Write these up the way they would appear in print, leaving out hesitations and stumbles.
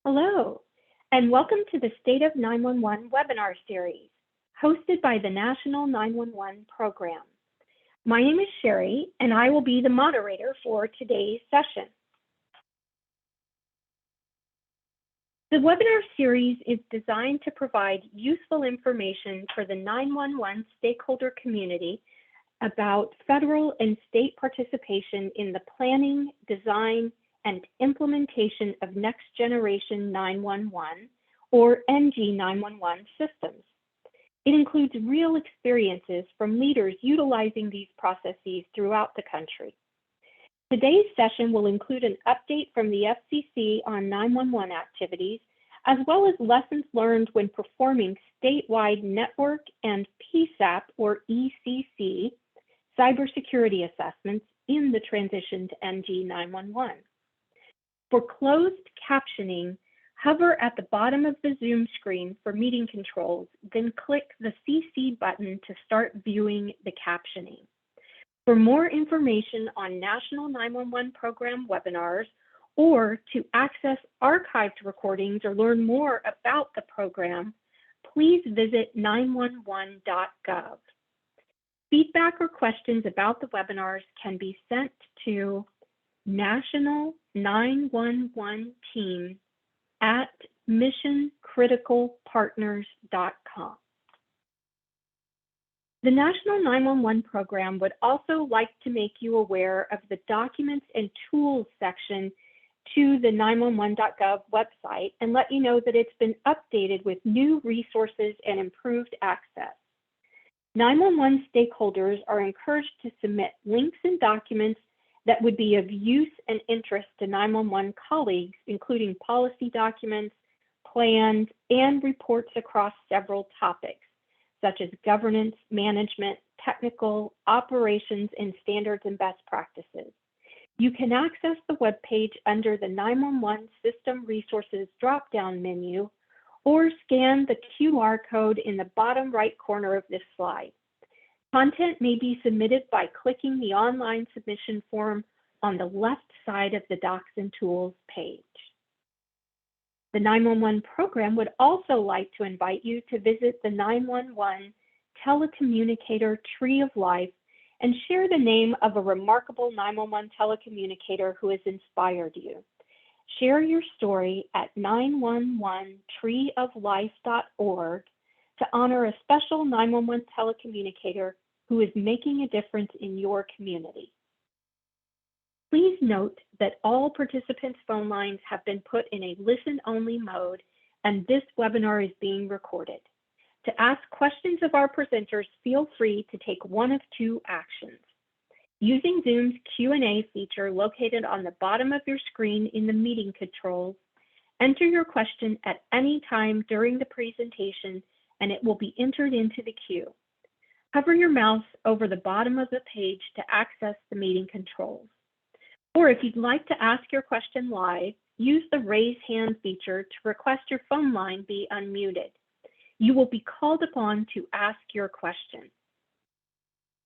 Hello, and welcome to the State of 911 webinar series, hosted by the National 911 Program. My name is Sherry, and I will be the moderator for today's session. The webinar series is designed to provide useful information for the 911 stakeholder community about federal and state participation in the planning, design, and implementation of next generation 911 or NG 911 systems. It includes real experiences from leaders utilizing these processes throughout the country. Today's session will include an update from the FCC on 911 activities, as well as lessons learned when performing statewide network and PSAP or ECC cybersecurity assessments in the transition to NG 911. For closed captioning, hover at the bottom of the Zoom screen for meeting controls, then click the CC button to start viewing the captioning. For more information on National 911 Program webinars, or to access archived recordings or learn more about the program, please visit 911.gov. Feedback or questions about the webinars can be sent to National 911 Team at missioncriticalpartners.com. The National 911 Program would also like to make you aware of the Documents and Tools section to the 911.gov website and let you know that it's been updated with new resources and improved access. 911 stakeholders are encouraged to submit links and documents that would be of use and interest to 911 colleagues, including policy documents, plans, and reports across several topics, such as governance, management, technical, operations, and standards and best practices. You can access the webpage under the 911 System Resources drop-down menu or scan the QR code in the bottom right corner of this slide. Content may be submitted by clicking the online submission form on the left side of the Docs and Tools page. The 911 Program would also like to invite you to visit the 911 Telecommunicator Tree of Life and share the name of a remarkable 911 telecommunicator who has inspired you. Share your story at 911treeoflife.org to honor a special 911 telecommunicator who is making a difference in your community. Please note that all participants' phone lines have been put in a listen-only mode, and this webinar is being recorded. To ask questions of our presenters, feel free to take one of two actions. Using Zoom's Q&A feature located on the bottom of your screen in the meeting controls, enter your question at any time during the presentation and it will be entered into the queue. Hover your mouse over the bottom of the page to access the meeting controls. Or if you'd like to ask your question live, use the raise hand feature to request your phone line be unmuted. You will be called upon to ask your question.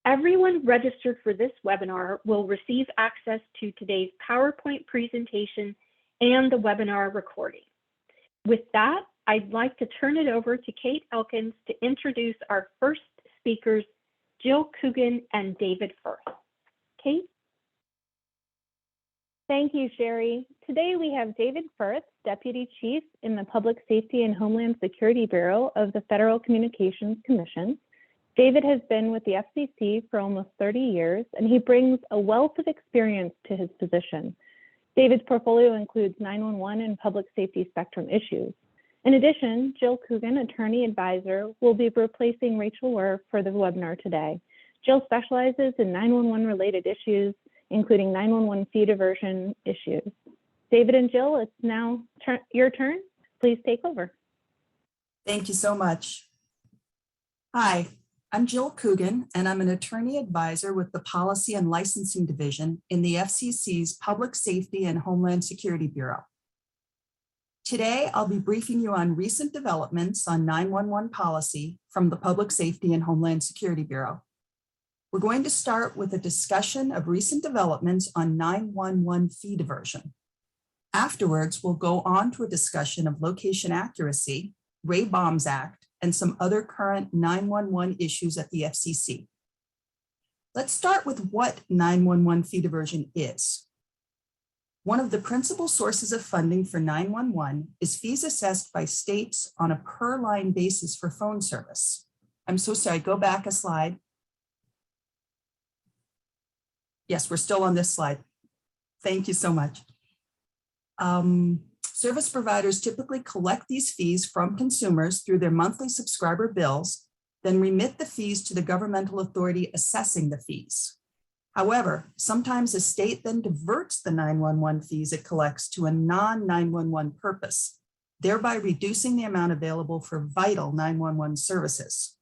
Everyone registered for this webinar will receive access to today's PowerPoint presentation and the webinar recording. With that, I'd like to turn it over to Kate Elkins to introduce our first speakers, Jill Coogan and David Furth. Kate? Thank you, Sherry. Today we have David Furth, Deputy Chief in the Public Safety and Homeland Security Bureau of the Federal Communications Commission. David has been with the FCC for almost 30 years, and he brings a wealth of experience to his position. David's portfolio includes 911 and public safety spectrum issues. In addition, Jill Coogan, Attorney Advisor, will be replacing Rachel Wehr for the webinar today. Jill specializes in 911 related issues, including 911 fee diversion issues. David and Jill, it's now your turn. Please take over. Thank you so much. Hi, I'm Jill Coogan, and I'm an attorney advisor with the Policy and Licensing Division in the FCC's Public Safety and Homeland Security Bureau. Today, I'll be briefing you on recent developments on 911 policy from the Public Safety and Homeland Security Bureau. We're going to start with a discussion of recent developments on 911 fee diversion. Afterwards, we'll go on to a discussion of location accuracy, Ray Bombs Act, and some other current 911 issues at the FCC. Let's start with what 911 fee diversion is. One of the principal sources of funding for 911 is fees assessed by states on a per line basis for phone service. I'm so sorry, go back a slide. Yes, we're still on this slide. Thank you so much. Service providers typically collect these fees from consumers through their monthly subscriber bills, then remit the fees to the governmental authority assessing the fees. However, sometimes a state then diverts the 911 fees it collects to a non-911 purpose, thereby reducing the amount available for vital 911 services.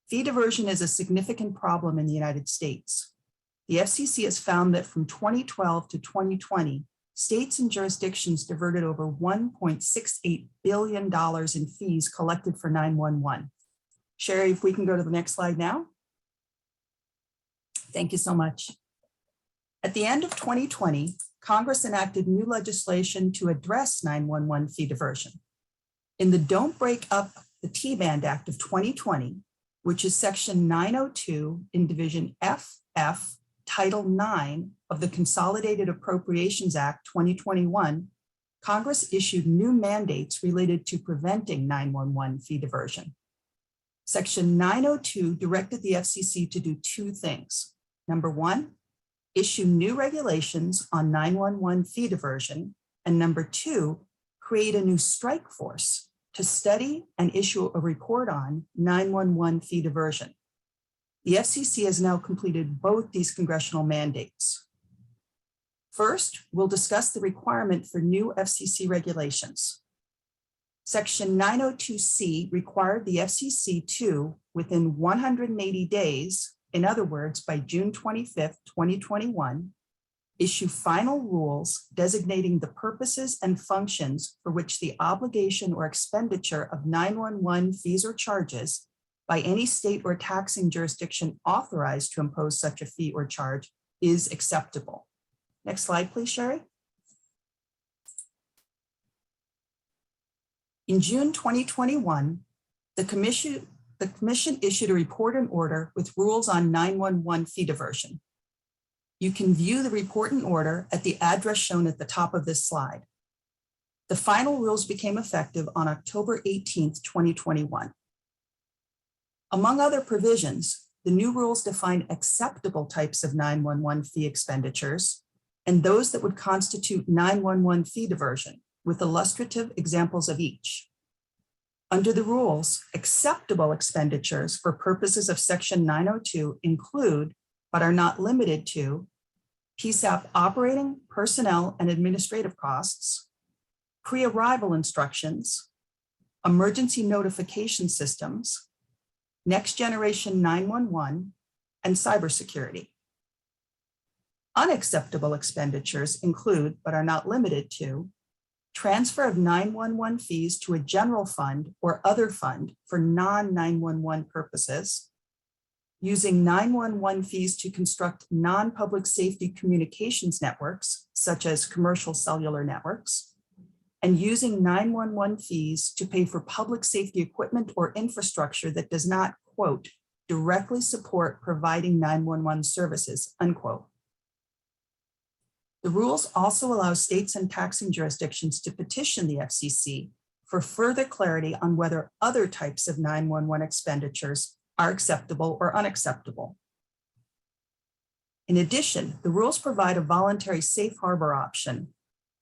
Fee diversion is a significant problem in the United States. The FCC has found that from 2012 to 2020, states and jurisdictions diverted over $1.68 billion in fees collected for 911. Sherry, if we can go to the next slide now. Thank you so much. At the end of 2020, Congress enacted new legislation to address 911 fee diversion. In the Don't Break Up the T-Band Act of 2020, which is Section 902 in Division FF, Title 9 of the Consolidated Appropriations Act 2021, Congress issued new mandates related to preventing 911 fee diversion. Section 902 directed the FCC to do two things. Number one, issue new regulations on 911 fee diversion. And number two, create a new strike force to study and issue a report on 911 fee diversion. The FCC has now completed both these congressional mandates. First, we'll discuss the requirement for new FCC regulations. Section 902C required the FCC to, within 180 days, in other words, by June 25th, 2021, issue final rules designating the purposes and functions for which the obligation or expenditure of 911 fees or charges by any state or taxing jurisdiction authorized to impose such a fee or charge is acceptable. Next slide, please, Sherry. In June 2021, the Commission issued a report and order with rules on 911 fee diversion. You can view the report and order at the address shown at the top of this slide. The final rules became effective on October 18th, 2021. Among other provisions, the new rules define acceptable types of 911 fee expenditures and those that would constitute 911 fee diversion, with illustrative examples of each. Under the rules, acceptable expenditures for purposes of Section 902 include, but are not limited to, PSAP operating, personnel, and administrative costs, pre-arrival instructions, emergency notification systems, next generation 911, and cybersecurity. Unacceptable expenditures include, but are not limited to, transfer of 911 fees to a general fund or other fund for non-911 purposes, using 911 fees to construct non-public safety communications networks, such as commercial cellular networks, and using 911 fees to pay for public safety equipment or infrastructure that does not, quote, directly support providing 911 services, unquote. The rules also allow states and taxing jurisdictions to petition the FCC for further clarity on whether other types of 911 expenditures are acceptable or unacceptable. In addition, the rules provide a voluntary safe harbor option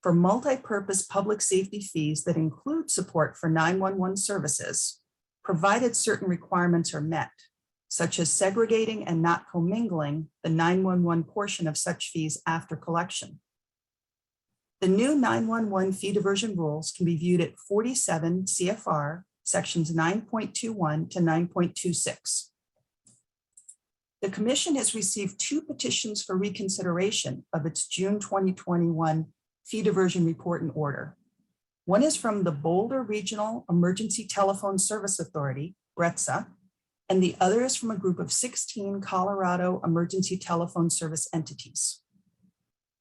for multi-purpose public safety fees that include support for 911 services, provided certain requirements are met, such as segregating and not commingling the 911 portion of such fees after collection. The new 911 fee diversion rules can be viewed at 47 CFR sections 9.21 to 9.26. The Commission has received 2 petitions for reconsideration of its June 2021 fee diversion report and order. One is from the Boulder Regional Emergency Telephone Service Authority, RETSA, and the other is from a group of 16 Colorado emergency telephone service entities.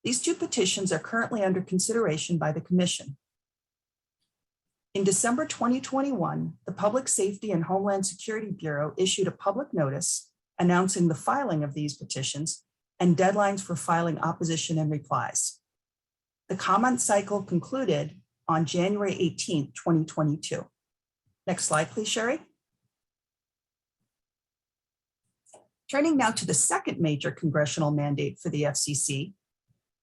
These two petitions are currently under consideration by the Commission. In December 2021, the Public Safety and Homeland Security Bureau issued a public notice announcing the filing of these petitions and deadlines for filing opposition and replies. The comment cycle concluded on January 18, 2022. Next slide, please, Sherry. Turning now to the second major congressional mandate for the FCC,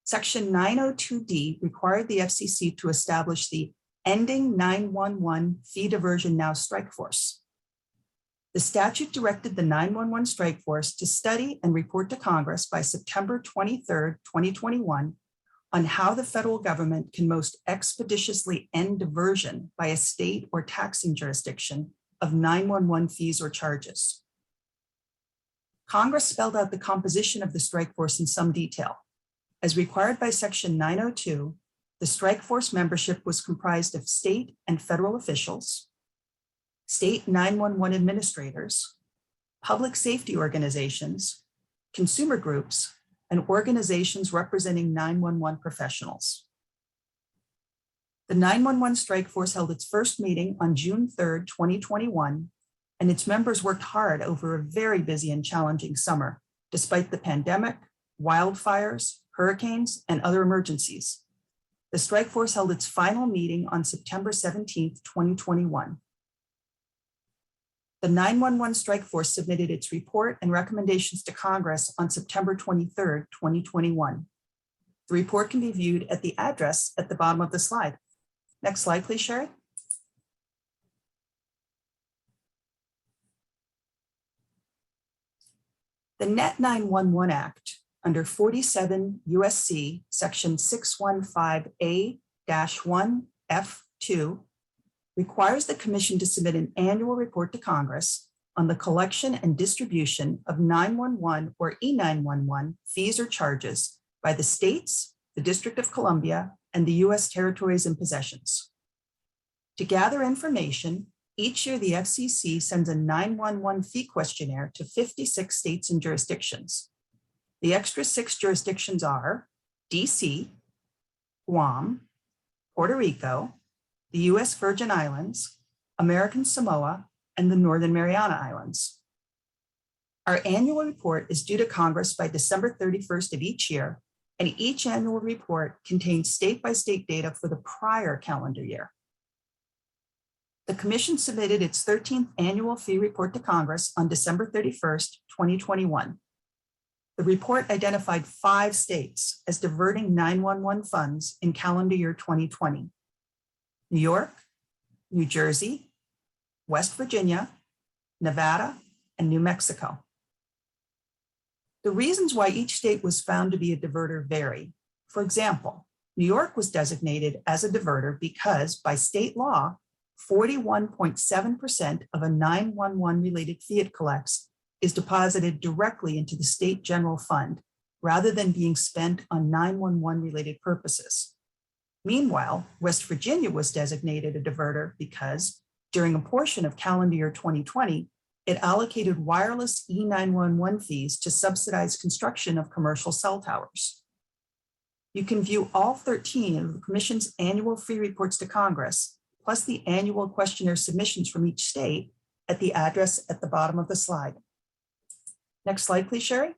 Section 902D required the FCC to establish the Ending 911 Fee Diversion Now Strike Force. The statute directed the 911 Strike Force to study and report to Congress by September 23, 2021, on how the federal government can most expeditiously end diversion by a state or taxing jurisdiction of 911 fees or charges. Congress spelled out the composition of the strike force in some detail. As required by Section 902, the strike force membership was comprised of state and federal officials, state 911 administrators, public safety organizations, consumer groups, and organizations representing 911 professionals. The 911 strike force held its first meeting on June 3, 2021, and its members worked hard over a very busy and challenging summer, despite the pandemic, wildfires, hurricanes, and other emergencies. The strike force held its final meeting on September 17, 2021. The 911 strike force submitted its report and recommendations to Congress on September 23, 2021. The report can be viewed at the address at the bottom of the slide. Next slide, please, Sherry. The Net 911 Act under 47 USC section 615A-1F2 requires the Commission to submit an annual report to Congress on the collection and distribution of 911 or E911 fees or charges by the states, the District of Columbia, and the U.S. territories and possessions. To gather information, each year the FCC sends a 911 fee questionnaire to 56 states and jurisdictions. The extra 6 jurisdictions are DC, Guam, Puerto Rico, the U.S. Virgin Islands, American Samoa, and the Northern Mariana Islands. Our annual report is due to Congress by December 31st of each year, and each annual report contains state-by-state data for the prior calendar year. The Commission submitted its 13th annual fee report to Congress on December 31st, 2021. The report identified 5 states as diverting 911 funds in calendar year 2020. New York, New Jersey, West Virginia, Nevada, and New Mexico. The reasons why each state was found to be a diverter vary. For example, New York was designated as a diverter because by state law, 41.7% of a 911 related fee it collects is deposited directly into the state general fund rather than being spent on 911 related purposes. Meanwhile, West Virginia was designated a diverter because during a portion of calendar year 2020, it allocated wireless E911 fees to subsidize construction of commercial cell towers. You can view all 13 of the Commission's annual fee reports to Congress, plus the annual questionnaire submissions from each state at the address at the bottom of the slide. Next slide, please, Sherry.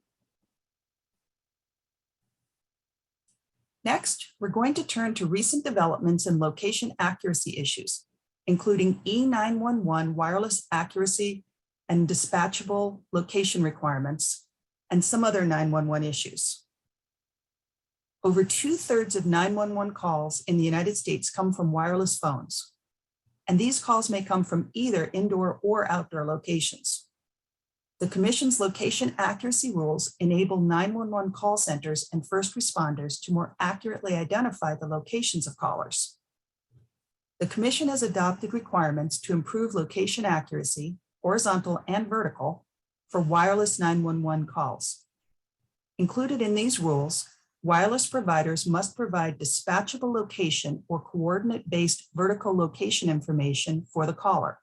Next, we're going to turn to recent developments in location accuracy issues, including E911 wireless accuracy and dispatchable location requirements, and some other 911 issues. Over 2/3 of 911 calls in the United States come from wireless phones, and these calls may come from either indoor or outdoor locations. The Commission's location accuracy rules enable 911 call centers and first responders to more accurately identify the locations of callers. The Commission has adopted requirements to improve location accuracy, horizontal and vertical, for wireless 911 calls. Included in these rules, wireless providers must provide dispatchable location or coordinate-based vertical location information for the caller.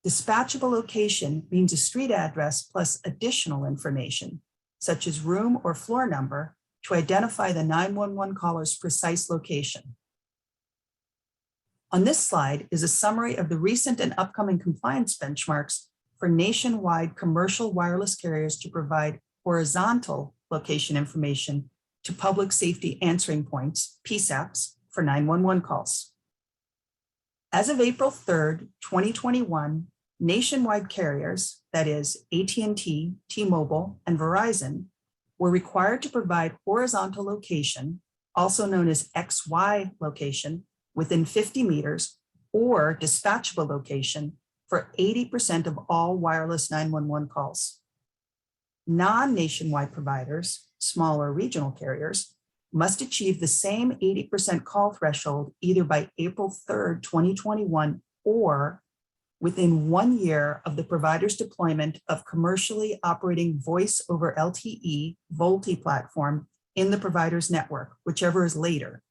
Dispatchable location means a street address plus additional information, such as room or floor number, to identify the 911 caller's precise location. On this slide is a summary of the recent and upcoming compliance benchmarks for nationwide commercial wireless carriers to provide horizontal location information to public safety answering points, PSAPs, for 911 calls. As of April 3rd, 2021, nationwide carriers, that is AT&T, T-Mobile, and Verizon, were required to provide horizontal location, also known as XY location, within 50 meters, or dispatchable location for 80% of all wireless 911 calls. Non-nationwide providers, smaller regional carriers, must achieve the same 80% call threshold either by April 3rd, 2021, or within 1 year of the provider's deployment of commercially operating voice over LTE VoLTE platform in the provider's network, whichever is later.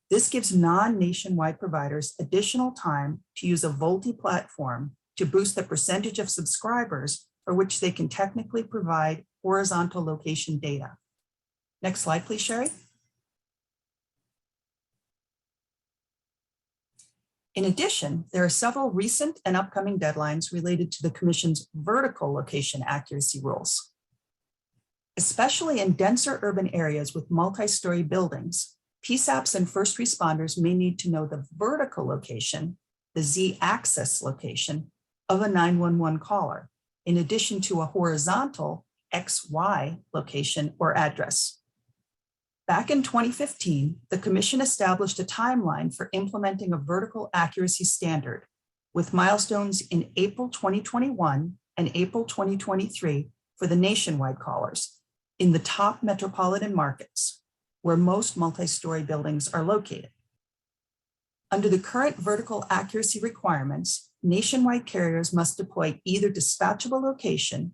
This gives non-nationwide providers additional time to use a VoLTE platform to boost the percentage of subscribers for which they can technically provide horizontal location data. Next slide, please, Sherry. In addition, there are several recent and upcoming deadlines related to the Commission's vertical location accuracy rules. Especially in denser urban areas with multi-story buildings, PSAPs and first responders may need to know the vertical location, the Z-axis location, of a 911 caller, in addition to a horizontal XY location or address. Back in 2015, the Commission established a timeline for implementing a vertical accuracy standard, with milestones in April 2021 and April 2023 for the nationwide callers in the top metropolitan markets, where most multi-story buildings are located. Under the current vertical accuracy requirements, nationwide carriers must deploy either dispatchable location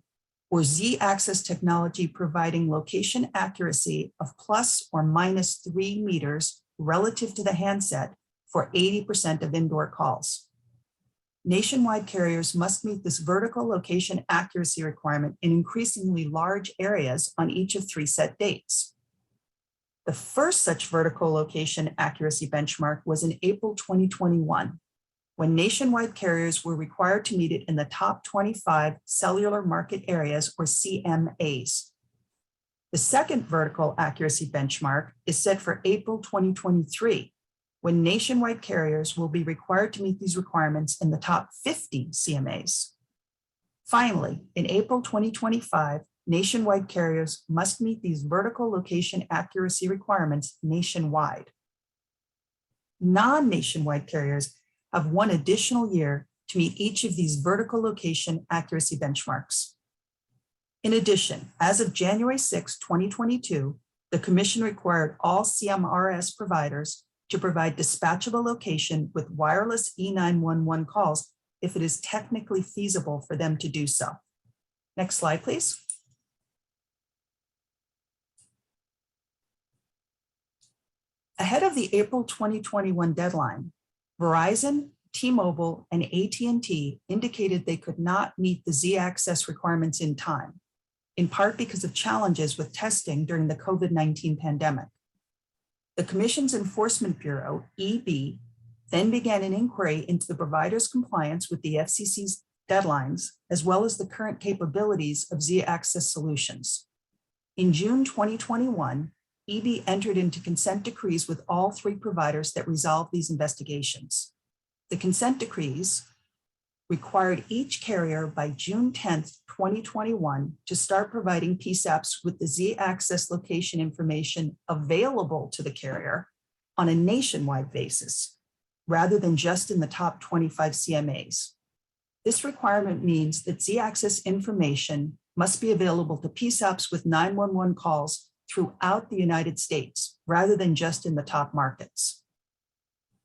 or Z-axis technology providing location accuracy of plus or minus 3 meters relative to the handset for 80% of indoor calls. Nationwide carriers must meet this vertical location accuracy requirement in increasingly large areas on each of 3 set dates. The first such vertical location accuracy benchmark was in April 2021, when nationwide carriers were required to meet it in the top 25 cellular market areas, or CMAs. The second vertical accuracy benchmark is set for April 2023, when nationwide carriers will be required to meet these requirements in the top 50 CMAs. Finally, in April 2025, nationwide carriers must meet these vertical location accuracy requirements nationwide. Non-nationwide carriers have 1 additional year to meet each of these vertical location accuracy benchmarks. In addition, as of January 6, 2022, the Commission required all CMRS providers to provide dispatchable location with wireless E911 calls if it is technically feasible for them to do so. Next slide, please. Ahead of the April 2021 deadline, Verizon, T-Mobile, and AT&T indicated they could not meet the Z-axis requirements in time, in part because of challenges with testing during the COVID-19 pandemic. The Commission's Enforcement Bureau, EB, then began an inquiry into the provider's compliance with the FCC's deadlines, as well as the current capabilities of Z-axis solutions. In June 2021, EB entered into consent decrees with all 3 providers that resolved these investigations. The consent decrees required each carrier by June 10th, 2021 to start providing PSAPs with the Z-axis location information available to the carrier on a nationwide basis, rather than just in the top 25 CMAs. This requirement means that Z-axis information must be available to PSAPs with 911 calls throughout the United States, rather than just in the top markets.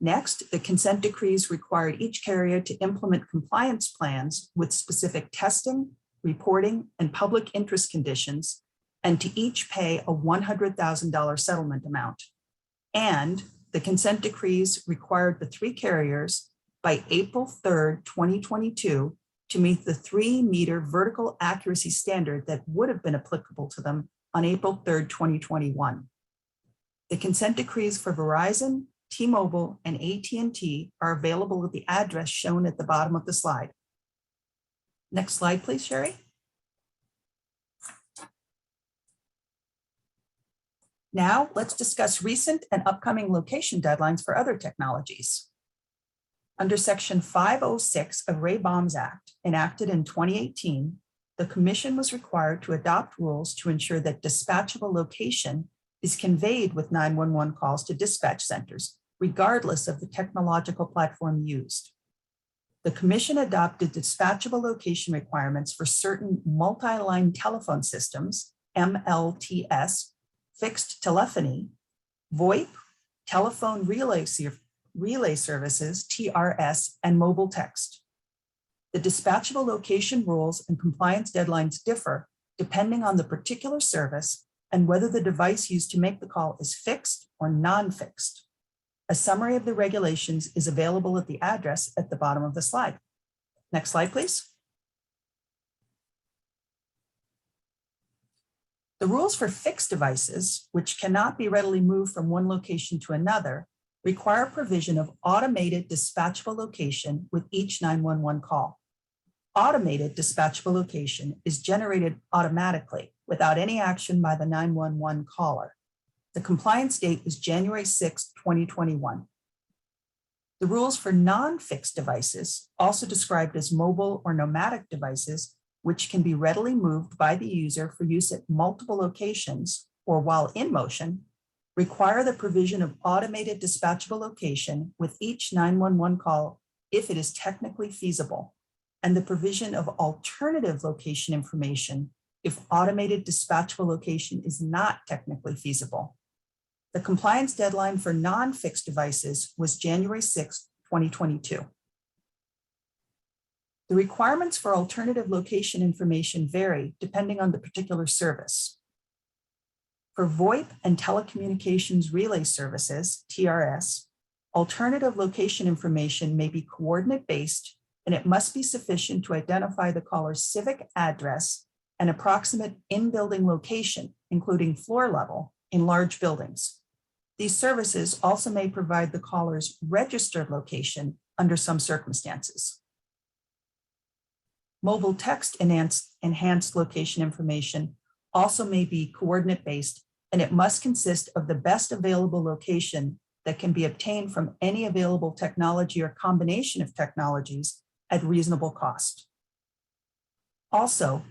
Next, the consent decrees required each carrier to implement compliance plans with specific testing, reporting, and public interest conditions, and to each pay a $100,000 settlement amount. And the consent decrees required the 3 carriers by April 3rd, 2022, to meet the 3-meter vertical accuracy standard that would have been applicable to them on April 3rd, 2021. The consent decrees for Verizon, T-Mobile, and AT&T are available at the address shown at the bottom of the slide. Next slide, please, Sherry. Now, let's discuss recent and upcoming location deadlines for other technologies. Under Section 506 of Ray-Bombs Act, enacted in 2018, the Commission was required to adopt rules to ensure that dispatchable location is conveyed with 911 calls to dispatch centers, regardless of the technological platform used. The Commission adopted dispatchable location requirements for certain multi-line telephone systems, MLTS, fixed telephony, VoIP, telephone relay services, TRS, and mobile text. The dispatchable location rules and compliance deadlines differ depending on the particular service and whether the device used to make the call is fixed or non-fixed. A summary of the regulations is available at the address at the bottom of the slide. Next slide, please. The rules for fixed devices, which cannot be readily moved from one location to another, require provision of automated dispatchable location with each 911 call. Automated dispatchable location is generated automatically without any action by the 911 caller. The compliance date is January 6, 2021. The rules for non-fixed devices, also described as mobile or nomadic devices, which can be readily moved by the user for use at multiple locations or while in motion, require the provision of automated dispatchable location with each 911 call if it is technically feasible, and the provision of alternative location information if automated dispatchable location is not technically feasible. The compliance deadline for non-fixed devices was January 6, 2022. The requirements for alternative location information vary depending on the particular service. For VoIP and Telecommunications Relay Services, TRS, alternative location information may be coordinate-based, and it must be sufficient to identify the caller's civic address and approximate in-building location, including floor level, in large buildings. These services also may provide the caller's registered location under some circumstances. Mobile text enhanced location information also may be coordinate-based, and it must consist of the best available location that can be obtained from any available technology or combination of technologies at reasonable cost. Also,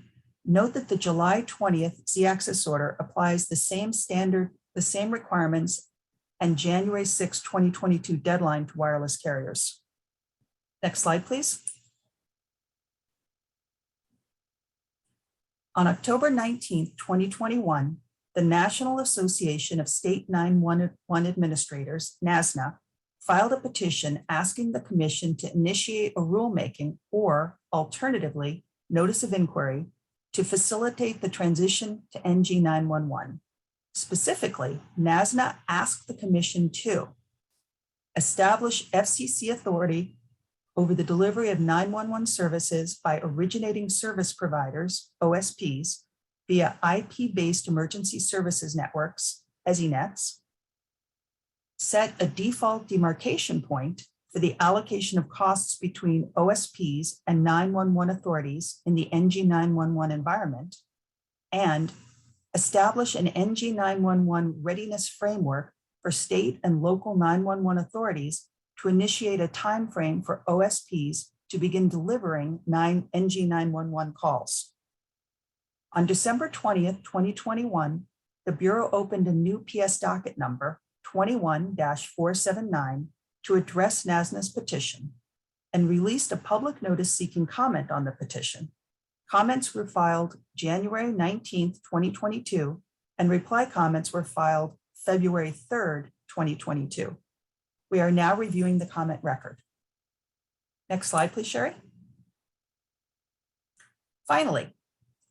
note that the July 20th Z-Access order applies the same requirements and January 6, 2022 deadline to wireless carriers. Next slide, please. On October 19, 2021, the National Association of State 911 Administrators, NASNA, filed a petition asking the Commission to initiate a rulemaking or, alternatively, notice of inquiry to facilitate the transition to NG 911. Specifically, NASNA asked the Commission to establish FCC authority over the delivery of 911 services by originating service providers, OSPs, via IP-based emergency services networks, EZNets, set a default demarcation point for the allocation of costs between OSPs and 911 authorities in the NG 911 environment, and establish an NG 911 readiness framework for state and local 911 authorities to initiate a timeframe for OSPs to begin delivering NG 911 calls. On December 20th, 2021, the Bureau opened a new PS docket number 21-479 to address NASNA's petition and released a public notice seeking comment on the petition. Comments were filed January 19th, 2022, and reply comments were filed February 3rd, 2022. We are now reviewing the comment record. Next slide, please, Sherry. Finally,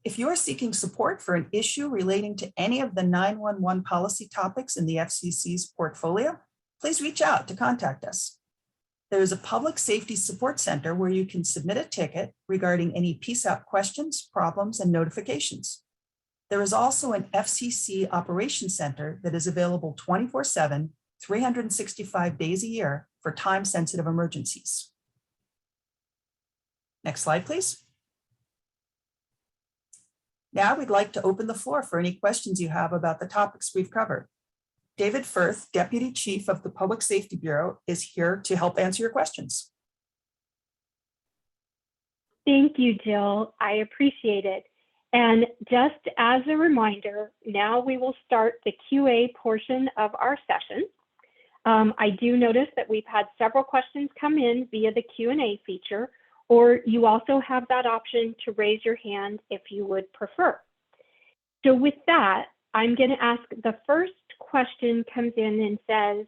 if you are seeking support for an issue relating to any of the 911 policy topics in the FCC's portfolio, please reach out to contact us. There is a Public Safety Support Center where you can submit a ticket regarding any PSAP questions, problems, and notifications. There is also an FCC Operations Center that is available 24/7, 365 days a year for time-sensitive emergencies. Next slide, please. Now we'd like to open the floor for any questions you have about the topics we've covered. David Furth, Deputy Chief of the Public Safety Bureau, is here to help answer your questions. Thank you, Jill. I appreciate it. And just as a reminder, now we will start the QA portion of our session. I do notice that we've had several questions come in via the Q&A feature, or you also have that option to raise your hand if you would prefer. So with that, I'm going to ask the first question comes in and says,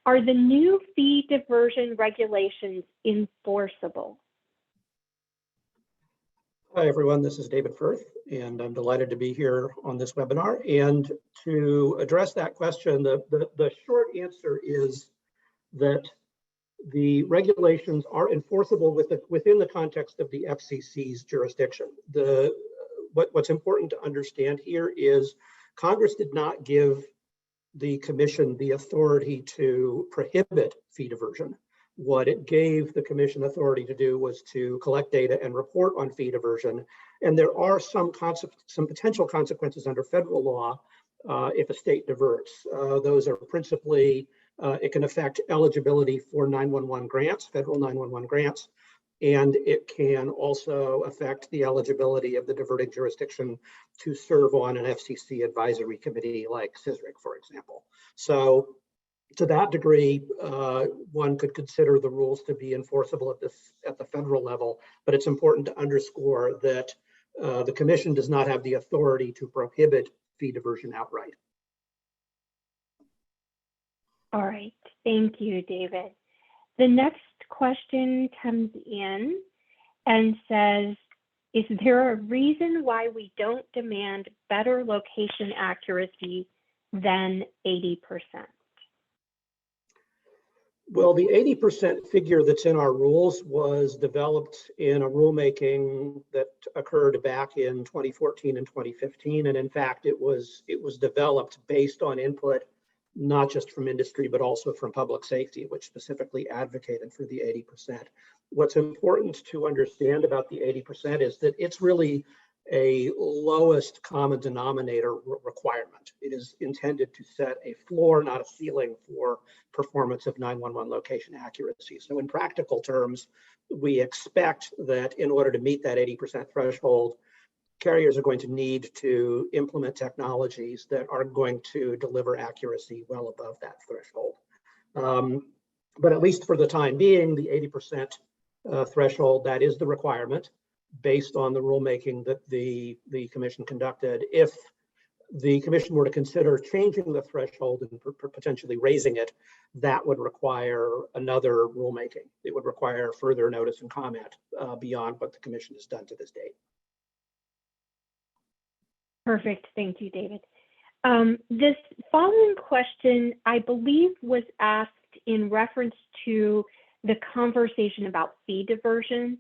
are the new fee diversion regulations enforceable? Hi, everyone. This is David Furth, and I'm delighted to be here on this webinar. And to address that question, the short answer is that the regulations are enforceable within the context of the FCC's jurisdiction. What's important to understand here is Congress did not give the Commission the authority to prohibit fee diversion. What it gave the Commission authority to do was to collect data and report on fee diversion. And there are some potential consequences under federal law if a state diverts. Those are principally, it can affect eligibility for 911 grants, federal 911 grants, and it can also affect the eligibility of the diverting jurisdiction to serve on an FCC advisory committee like CISRIC, for example. So to that degree, one could consider the rules to be enforceable at the federal level, but it's important to underscore that the Commission does not have the authority to prohibit fee diversion outright. All right, thank you, David. The next question comes in and says, is there a reason why we don't demand better location accuracy than 80%? Well, the 80% figure that's in our rules was developed in a rulemaking that occurred back in 2014 and 2015. And in fact, it was developed based on input, not just from industry, but also from public safety, which specifically advocated for the 80%. What's important to understand about the 80% is that it's really a lowest common denominator requirement. It is intended to set a floor, not a ceiling, for performance of 911 location accuracy. So in practical terms, we expect that in order to meet that 80% threshold, carriers are going to need to implement technologies that are going to deliver accuracy well above that threshold. But at least for the time being, the 80% threshold, that is the requirement, based on the rulemaking that the Commission conducted. If the Commission were to consider changing the threshold and potentially raising it, that would require another rulemaking. It would require further notice and comment beyond what the Commission has done to this date. Perfect, thank you, David. This following question, I believe, was asked in reference to the conversation about fee diversion.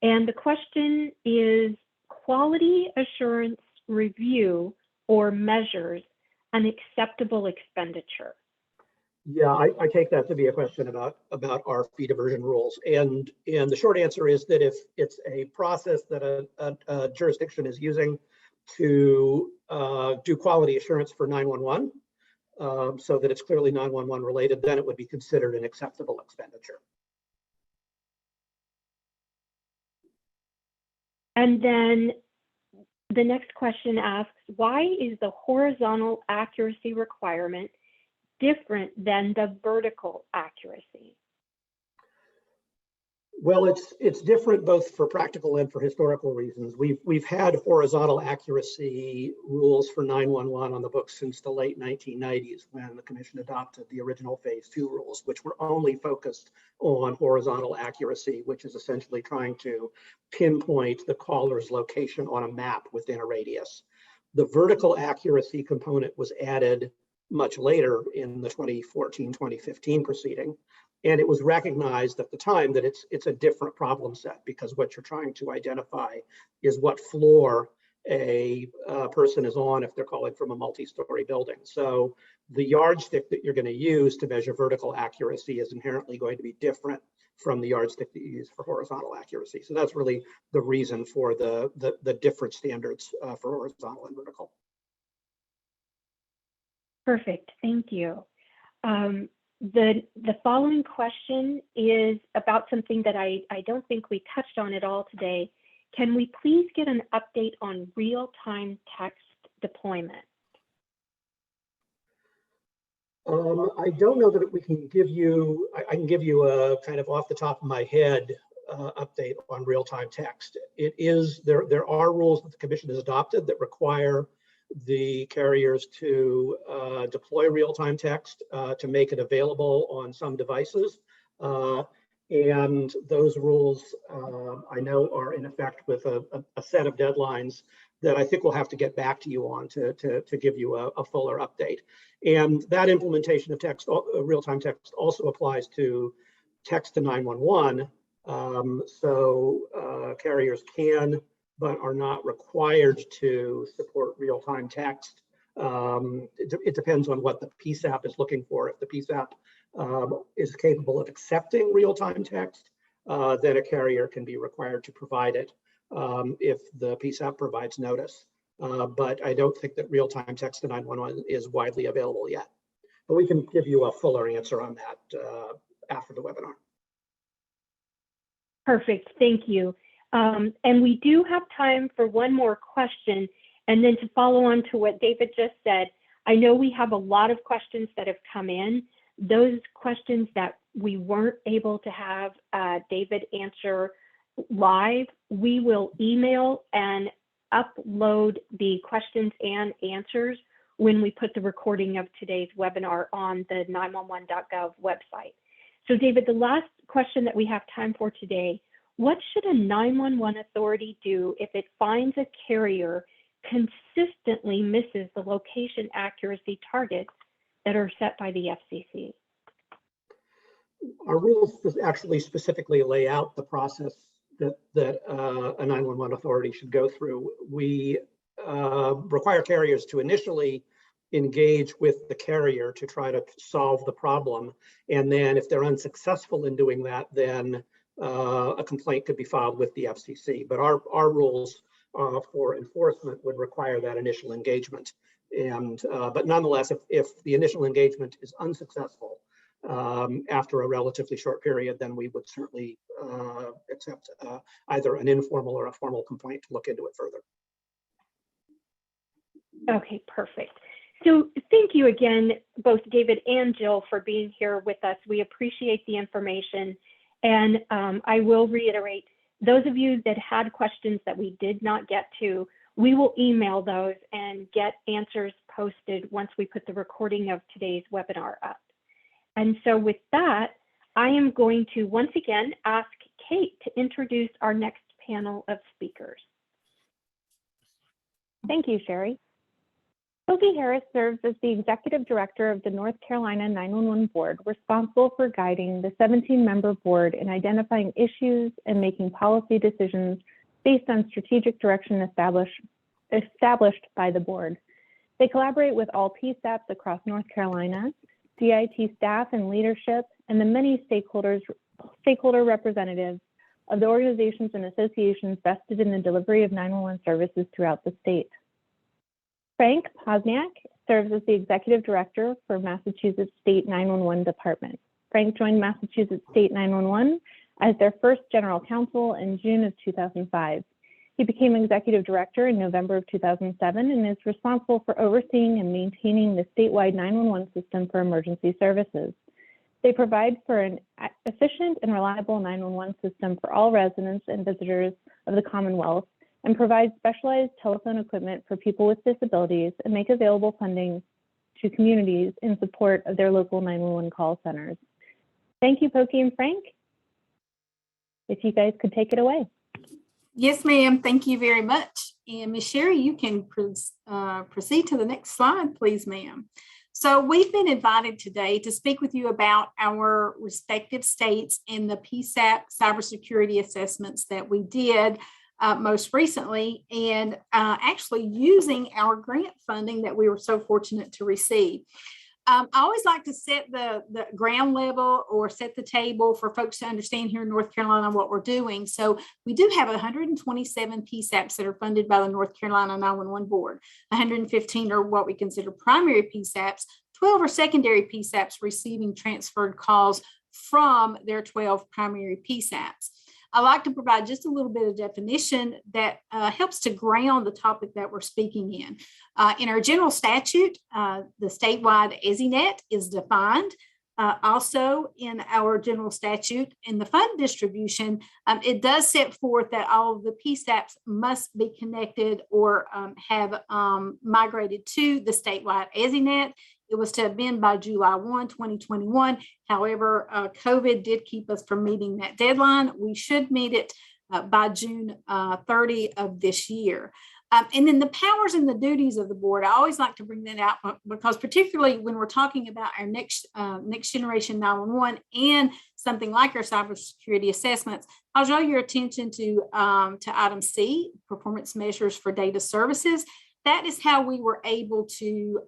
And the question is, quality assurance review or measures an acceptable expenditure? Yeah, I take that to be a question about our fee diversion rules. And the short answer is that if it's a process that a jurisdiction is using to do quality assurance for 911, so that it's clearly 911 related, then it would be considered an acceptable expenditure. And then the next question asks, why is the horizontal accuracy requirement different than the vertical accuracy? Well, it's different both for practical and for historical reasons. We've had horizontal accuracy rules for 911 on the books since the late 1990s, when the Commission adopted the original Phase 2 rules, which were only focused on horizontal accuracy, which is essentially trying to pinpoint the caller's location on a map within a radius. The vertical accuracy component was added much later in the 2014-2015 proceeding. And it was recognized at the time that it's a different problem set, because what you're trying to identify is what floor a person is on if they're calling from a multi-story building. So the yardstick that you're going to use to measure vertical accuracy is inherently going to be different from the yardstick that you use for horizontal accuracy. So that's really the reason for the different standards for horizontal and vertical. Perfect, thank you. The following question is about something that I don't think we touched on at all today. Can we please get an update on real-time text deployment? I don't know that we can give you, I can give you a kind of off the top of my head update on real-time text. It is, there are rules that the commission has adopted that require the carriers to deploy real-time text to make it available on some devices. And those rules, I know, are in effect with a set of deadlines that I think we'll have to get back to you on to give you a fuller update. And that implementation of text, real-time text, also applies to text to 911. So carriers can, but are not required to support real-time text. It depends on what the PSAP is looking for. If the PSAP is capable of accepting real-time text, then a carrier can be required to provide it if the PSAP provides notice. But I don't think that real-time text to 911 is widely available yet. But we can give you a fuller answer on that after the webinar. Perfect, thank you. And we do have time for one more question. And then to follow on to what David just said, I know we have a lot of questions that have come in. Those questions that we weren't able to have David answer live, we will email and upload the questions and answers when we put the recording of today's webinar on the 911.gov website. So David, the last question that we have time for today, what should a 911 authority do if it finds a carrier consistently misses the location accuracy targets that are set by the FCC? Our rules actually specifically lay out the process that a 911 authority should go through. We require carriers to initially engage with the carrier to try to solve the problem. And then if they're unsuccessful in doing that, then a complaint could be filed with the FCC. But our rules for enforcement would require that initial engagement. And but nonetheless, if the initial engagement is unsuccessful after a relatively short period, then we would certainly accept either an informal or a formal complaint to look into it further. Okay, perfect. So thank you again, both David and Jill, for being here with us. We appreciate the information. And I will reiterate, those of you that had questions that we did not get to, we will email those and get answers posted once we put the recording of today's webinar up. And so with that, I am going to once again ask Kate to introduce our next panel of speakers. Thank you, Sherry. Toby Harris serves as the Executive Director of the North Carolina 911 Board, responsible for guiding the 17-member board in identifying issues and making policy decisions based on strategic direction established by the board. They collaborate with all PSAPs across North Carolina, DIT staff and leadership, and the many stakeholder representatives of the organizations and associations vested in the delivery of 911 services throughout the state. Frank Posniak serves as the Executive Director for Massachusetts State 911 Department. Frank joined Massachusetts State 911 as their first General Counsel in June of 2005. He became Executive Director in November of 2007 and is responsible for overseeing and maintaining the statewide 911 system for emergency services. They provide for an efficient and reliable 911 system for all residents and visitors of the Commonwealth, and provide specialized telephone equipment for people with disabilities and make available funding to communities in support of their local 911 call centers. Thank you, Pokey and Frank. If you guys could take it away. Yes, ma'am. Thank you very much. And Ms. Sherry, you can proceed to the next slide, please, ma'am. So we've been invited today to speak with you about our respective states and the PSAP cybersecurity assessments that we did most recently, and actually using our grant funding that we were so fortunate to receive. I always like to set the ground level or set the table for folks to understand here in North Carolina what we're doing. So we do have 127 PSAPs that are funded by the North Carolina 911 Board. 115 are what we consider primary PSAPs, 12 are secondary PSAPs receiving transferred calls from their 12 primary PSAPs. I like to provide just a little bit of definition that helps to ground the topic that we're speaking in. In our general statute, the statewide ECCs is defined. Also in our general statute, in the fund distribution, it does set forth that all of the PSAPs must be connected or have migrated to the statewide ECCs. It was to have been by July 1, 2021. However, COVID did keep us from meeting that deadline. We should meet it by June 30 of this year. And then the powers and the duties of the board, I always like to bring that out because particularly when we're talking about our next generation 911 and something like our cybersecurity assessments, I'll draw your attention to item C, performance measures for data services. That is how we were able to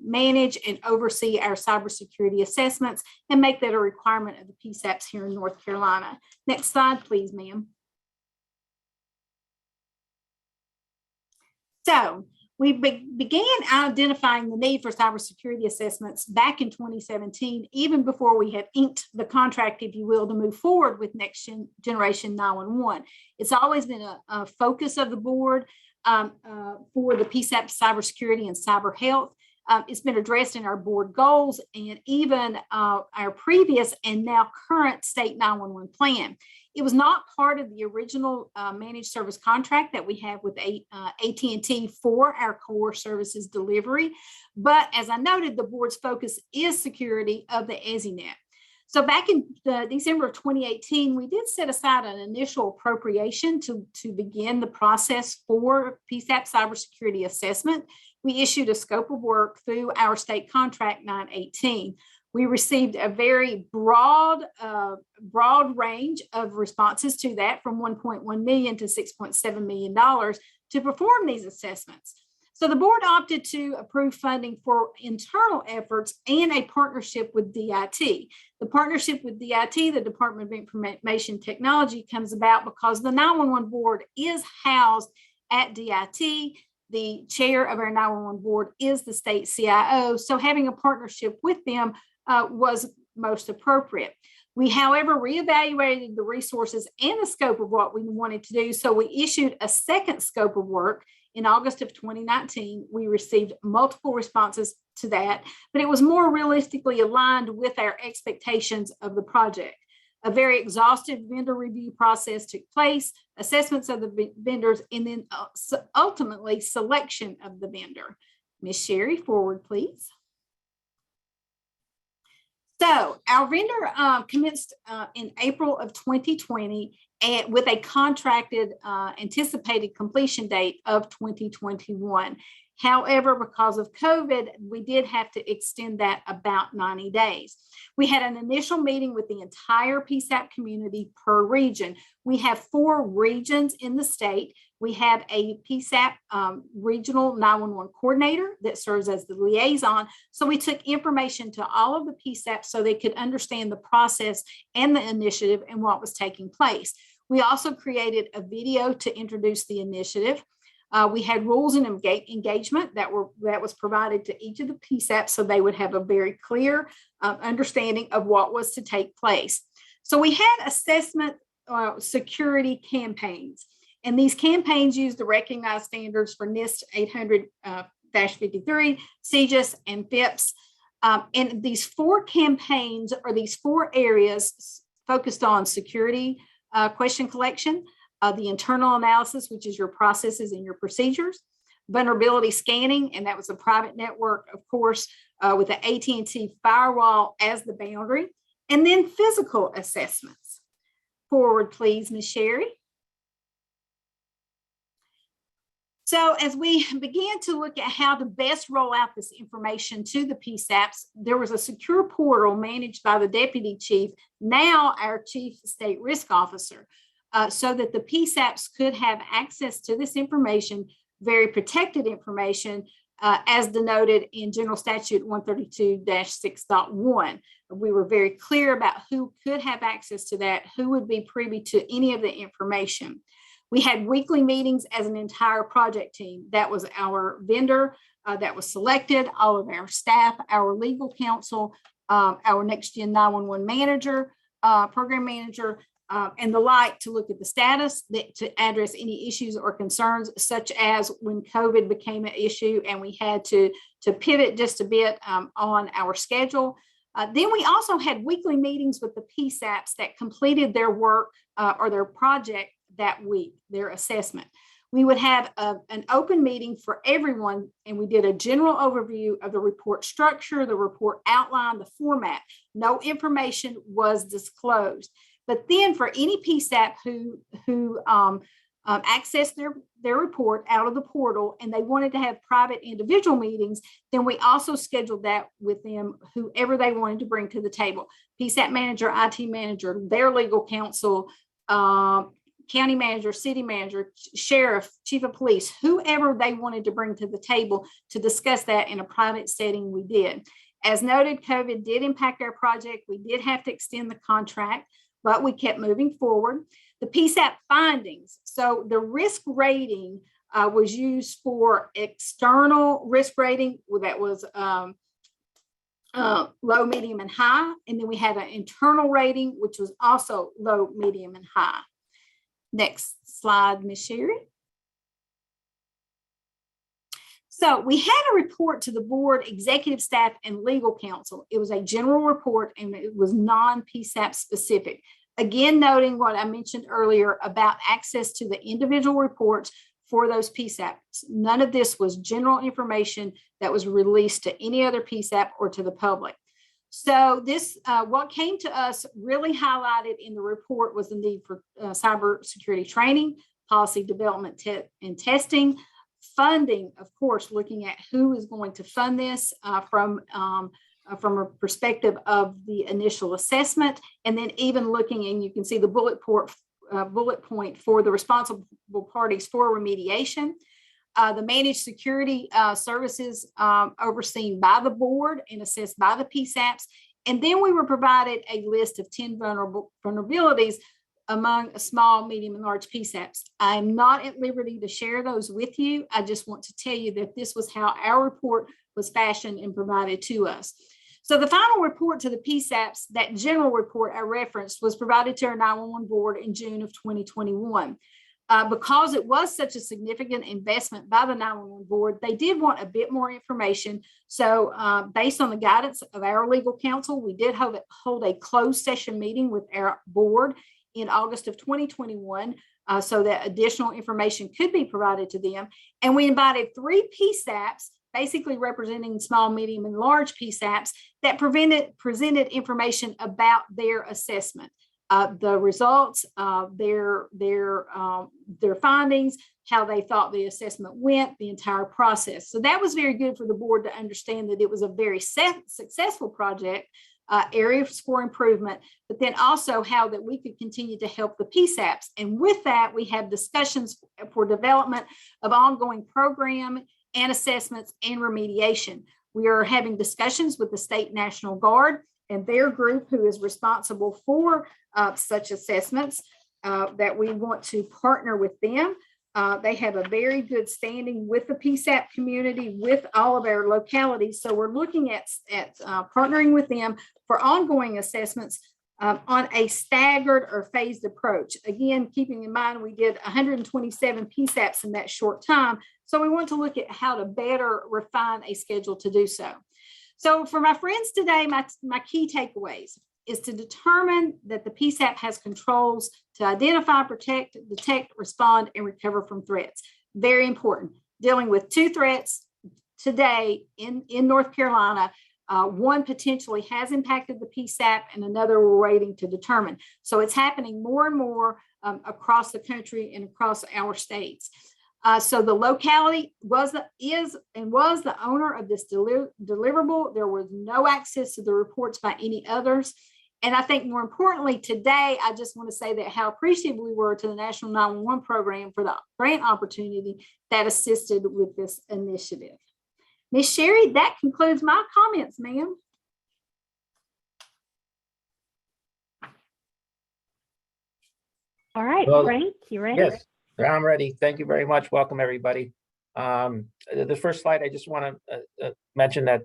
manage and oversee our cybersecurity assessments and make that a requirement of the PSAPs here in North Carolina. Next slide, please, ma'am. So we began identifying the need for cybersecurity assessments back in 2017, even before we had inked the contract, if you will, to move forward with next generation 911. It's always been a focus of the board for the PSAP cybersecurity and cyber health. It's been addressed in our board goals and even our previous and now current state 911 plan. It was not part of the original managed service contract that we have with AT&T for our core services delivery. But as I noted, the board's focus is security of the ECCs. So back in December of 2018, we did set aside an initial appropriation to begin the process for PSAP cybersecurity assessment. We issued a scope of work through our state contract 918. We received a very broad range of responses to that, from $1.1 million to $6.7 million to perform these assessments. So the board opted to approve funding for internal efforts and a partnership with DIT. The partnership with DIT, the Department of Information Technology, comes about because the 911 board is housed at DIT. The chair of our 911 board is the state CIO. So having a partnership with them was most appropriate. We, however, reevaluated the resources and the scope of what we wanted to do. So we issued a second scope of work in August of 2019. We received multiple responses to that, but it was more realistically aligned with our expectations of the project. A very exhaustive vendor review process took place, assessments of the vendors, and then ultimately selection of the vendor. Ms. Sherry, forward, please. So our vendor commenced in April of 2020 and with a contracted anticipated completion date of 2021. However, because of COVID, we did have to extend that about 90 days. We had an initial meeting with the entire PSAP community per region. We have 4 regions in the state. We have a PSAP regional 911 coordinator that serves as the liaison. So we took information to all of the PSAPs so they could understand the process and the initiative and what was taking place. We also created a video to introduce the initiative. We had rules and engagement that was provided to each of the PSAPs so they would have a very clear understanding of what was to take place. So we had assessment security campaigns, and these campaigns used the recognized standards for NIST 800-53, CJIS, and FIPS. And these 4 campaigns, or these 4 areas, focused on security question collection, the internal analysis, which is your processes and your procedures, vulnerability scanning, and that was a private network, of course, with the AT&T firewall as the boundary, and then physical assessments. Forward, please, Ms. Sherry. So as we began to look at how to best roll out this information to the PSAPs, there was a secure portal managed by the deputy chief, now our chief state risk officer. so that the PSAPs could have access to this information, very protected information, as denoted in General Statute 132-6.1. We were very clear about who could have access to that, who would be privy to any of the information. We had weekly meetings as an entire project team. That was our vendor that was selected, all of our staff, our legal counsel, our Next Gen 911 manager, program manager, and the like, to look at the status, to address any issues or concerns, such as when COVID became an issue and we had to pivot just a bit on our schedule. Then we also had weekly meetings with the PSAPs that completed their work or their project that week, their assessment. We would have an open meeting for everyone, and we did a general overview of the report structure, the report outline, the format. No information was disclosed. But then for any PSAP who accessed their report out of the portal and they wanted to have private individual meetings, then we also scheduled that with them, whoever they wanted to bring to the table. PSAP manager, IT manager, their legal counsel, county manager, city manager, sheriff, chief of police, whoever they wanted to bring to the table to discuss that in a private setting, we did. As noted, COVID did impact our project. We did have to extend the contract, but we kept moving forward. The PSAP findings. So the risk rating was used for external risk rating that was low, medium, and high. And then we had an internal rating, which was also low, medium, and high. Next slide, Ms. Sherry. So we had a report to the board, executive staff, and legal counsel. It was a general report and it was non-PSAP specific. Again, noting what I mentioned earlier about access to the individual reports for those PSAPs. None of this was general information that was released to any other PSAP or to the public. So this, what came to us really highlighted in the report was the need for cybersecurity training, policy development and testing, funding, of course, looking at who is going to fund this from a perspective of the initial assessment, and then even looking, and you can see the bullet point for the responsible parties for remediation. The managed security services overseen by the board and assessed by the PSAPs. And then we were provided a list of 10 vulnerabilities among small, medium, and large PSAPs. I'm not at liberty to share those with you. I just want to tell you that this was how our report was fashioned and provided to us. So the final report to the PSAPs, that general report I referenced, was provided to our 911 board in June of 2021. Because it was such a significant investment by the 911 board, they did want a bit more information. So based on the guidance of our legal counsel, we did hold a closed session meeting with our board in August of 2021 so that additional information could be provided to them. And we invited 3 PSAPs, basically representing small, medium, and large PSAPs, that presented information about their assessment. The results, their findings, how they thought the assessment went, the entire process. So that was very good for the board to understand that it was a very successful project, areas for improvement, but then also how that we could continue to help the PSAPs. And with that, we have discussions for development of ongoing program and assessments and remediation. We are having discussions with the State National Guard and their group who is responsible for such assessments, that we want to partner with them. They have a very good standing with the PSAP community, with all of our localities. So we're looking at partnering with them for ongoing assessments on a staggered or phased approach. Again, keeping in mind we did 127 PSAPs in that short time. So we want to look at how to better refine a schedule to do so. So for my friends today, my key takeaways is to determine that the PSAP has controls to identify, protect, detect, respond, and recover from threats. Very important. Dealing with 2 threats today in North Carolina. One potentially has impacted the PSAP and another we're waiting to determine. So it's happening more and more across the country and across our states. So the locality was the owner of this deliverable. There was no access to the reports by any others. And I think more importantly today, I just want to say that how appreciative we were to the National 911 Program for the grant opportunity that assisted with this initiative. Ms. Sherry, that concludes my comments, ma'am. All right, Well, Frank, you ready? Yes, I'm ready. Thank you very much. Welcome, everybody. The first slide, I just want to mention that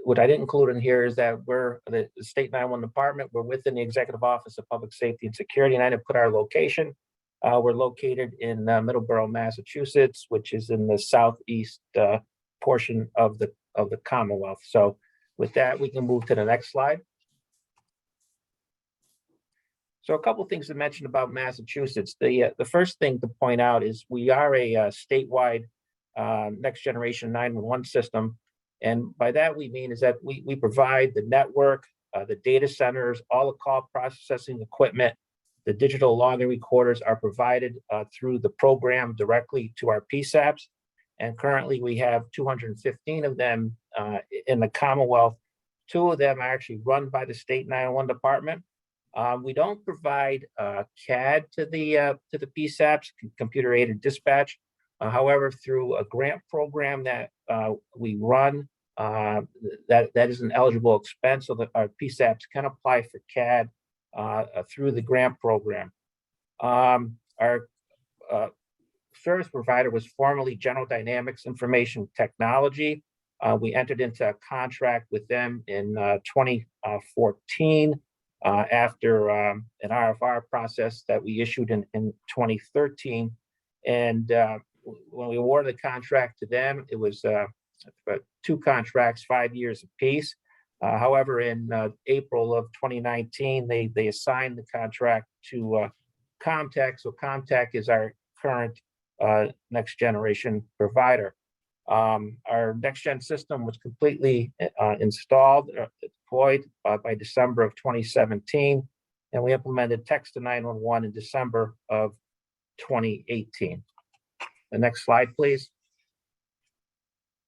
what I didn't include in here is that we're the State 911 Department. We're within the Executive Office of Public Safety and Security, and I didn't put our location. We're located in Middleborough, Massachusetts, which is in the southeast portion of the Commonwealth. So with that, we can move to the next slide. So a couple of things to mention about Massachusetts. The first thing to point out is we are a statewide next generation 911 system. And by that we mean is that we provide the network, the data centers, all the call processing equipment, the digital logging recorders are provided through the program directly to our PSAPs. And currently we have 215 of them in the Commonwealth. 2 of them are actually run by the State 911 Department. We don't provide CAD to the PSAPs, computer-aided dispatch. However, through a grant program that we run, that is an eligible expense, so that our PSAPs can apply for CAD through the grant program. Our service provider was formerly General Dynamics Information Technology. We entered into a contract with them in 2014. After an RFR process that we issued in 2013. And when we awarded the contract to them, it was 2 contracts, 5 years apiece. However, in April of 2019, they assigned the contract to Comtech. So Comtech is our current next generation provider. Our next gen system was completely installed, deployed by December of 2017, and we implemented text to 911 in December of 2018. The next slide, please.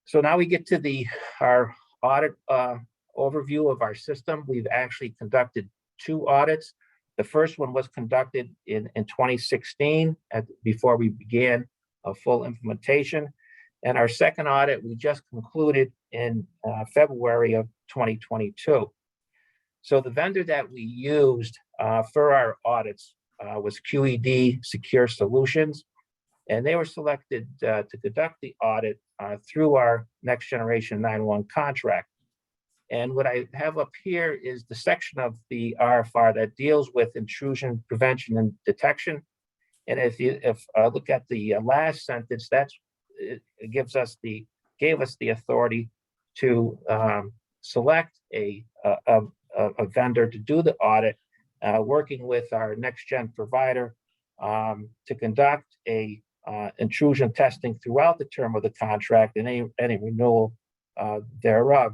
So now we get to our audit overview of our system. We've actually conducted 2 audits. The first one was conducted in 2016 before we began a full implementation. And our second audit, we just concluded in February of 2022. So the vendor that we used for our audits was QED Secure Solutions, and they were selected to conduct the audit through our next generation 911 contract. And what I have up here is the section of the RFR that deals with intrusion prevention and detection. And if I look at the last sentence, it gave us the authority to select a vendor to do the audit, working with our next gen provider to conduct a intrusion testing throughout the term of the contract and any renewal thereof.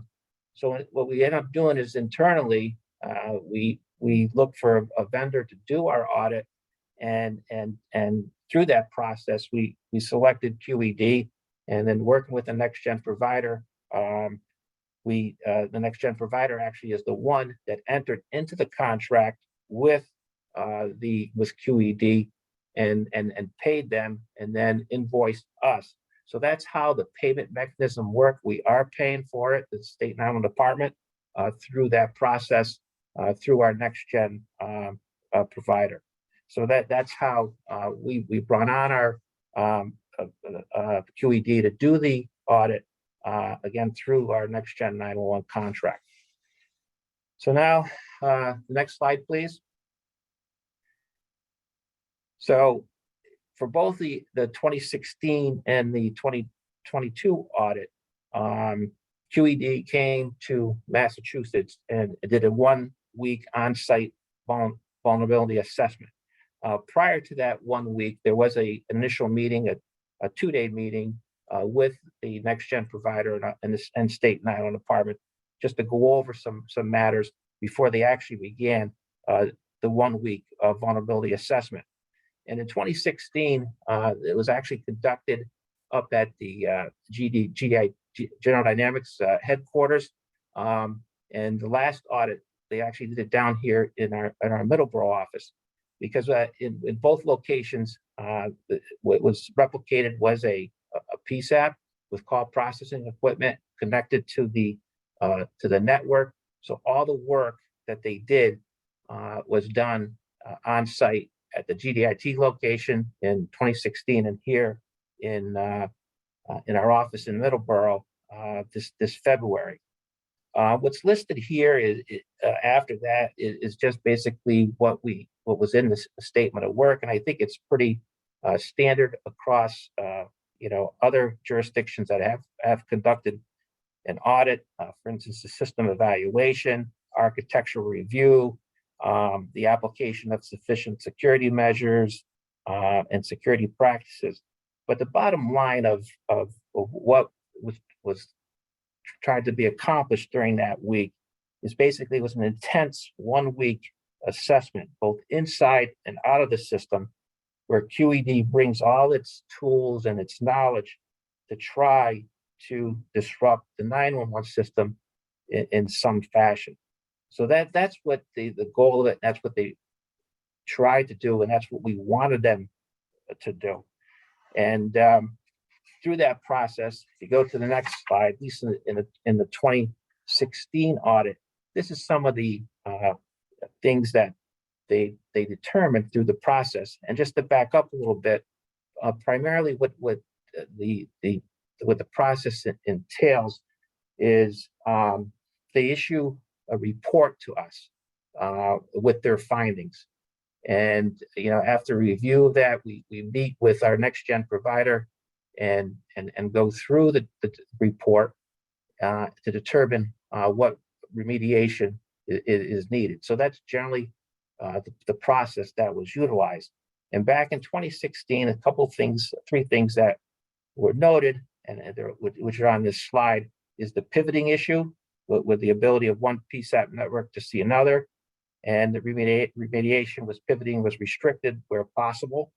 So what we end up doing is internally we look for a vendor to do our audit, and through that process we selected QED, and then working with the next gen provider, the next gen provider actually is the one that entered into the contract with QED and paid them and then invoiced us. So that's how the payment mechanism worked. We are paying for it, the State 911 Department, through that process, through our next gen provider. So that's how we brought on our QED to do the audit, again, through our next gen 911 contract. So now, the next slide, please. So for both the 2016 and the 2022 audit, QED came to Massachusetts and did a 1-week on-site vulnerability assessment. Prior to that 1 week, there was an initial meeting, a 2-day meeting with the next gen provider and State 911 Department, just to go over some matters before they actually began the 1 week vulnerability assessment. And in 2016, it was actually conducted up at the GDI General Dynamics headquarters. And the last audit they actually did it down here in our Middleborough office, because in both locations, what was replicated was a PSAP with call processing equipment connected to the network. So all the work that they did was done on site at the GDIT location in 2016, and here in our office in Middleborough this February. What's listed here is after that is just basically what was in this statement of work, and I think it's pretty standard across other jurisdictions that have conducted an audit. For instance, the system evaluation, architectural review, the application of sufficient security measures, and security practices. But the bottom line of what was tried to be accomplished during that week is basically was an intense 1 week assessment, both inside and out of the system, where QED brings all its tools and its knowledge to try to disrupt the 911 system in some fashion. So that's what the goal of it, that's what they tried to do, and that's what we wanted them to do. And through that process, if you go to the next slide, at least in the 2016 audit, this is some of the things that they determined through the process. And just to back up a little bit, primarily what the process entails is they issue a report to us with their findings. And after review of that, we meet with our next gen provider and go through the report to determine what remediation is needed. So that's generally the process that was utilized. And back in 2016, three things that were noted, which are on this slide, is the pivoting issue with the ability of one PSAP network to see another. And the remediation pivoting was restricted where possible.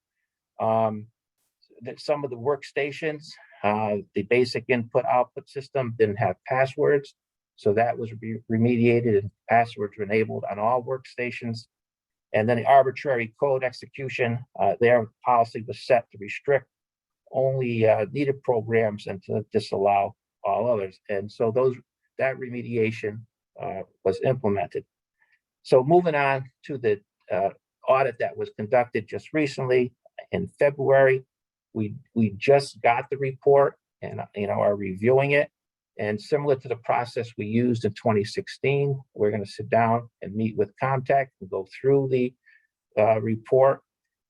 That some of the workstations, the basic input-output system didn't have passwords, so that was remediated and passwords were enabled on all workstations. And then the arbitrary code execution, their policy was set to restrict only needed programs and to disallow all others. And so that remediation was implemented. So moving on to the audit that was conducted just recently in February, we just got the report and are reviewing it. And similar to the process we used in 2016, we're going to sit down and meet with Contact and go through the report,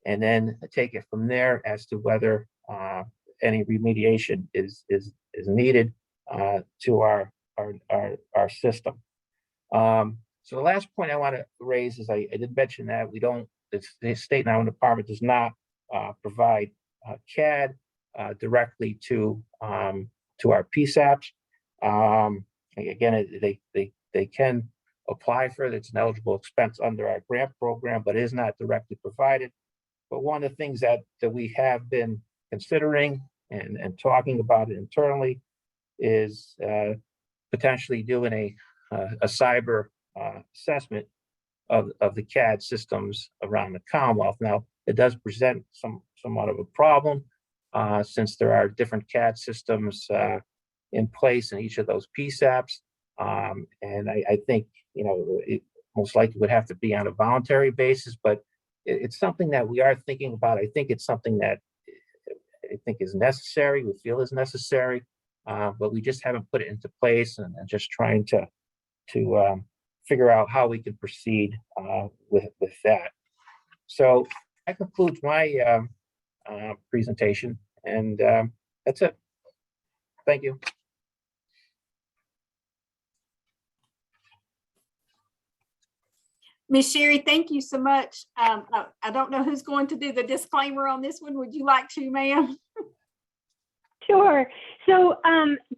and then take it from there as to whether any remediation is needed to our system. So the last point I want to raise is I did mention that the State 911 Department does not provide CAD directly to our PSAPs. Again, they can apply for it. It's an eligible expense under our grant program, but it is not directly provided. But one of the things that we have been considering and talking about internally is potentially doing a cyber assessment of the CAD systems around the Commonwealth. Now, it does present somewhat of a problem since there are different CAD systems in place in each of those PSAPs. And I think, it most likely would have to be on a voluntary basis, but it's something that we are thinking about. I think it's something that I think is necessary, we feel is necessary, but we just haven't put it into place, and just trying to figure out how we can proceed with that. So that concludes my presentation, and that's it. Thank you. Ms. Sherry, thank you so much. I don't know who's going to do the disclaimer on this one. Would you like to, ma'am? Sure. So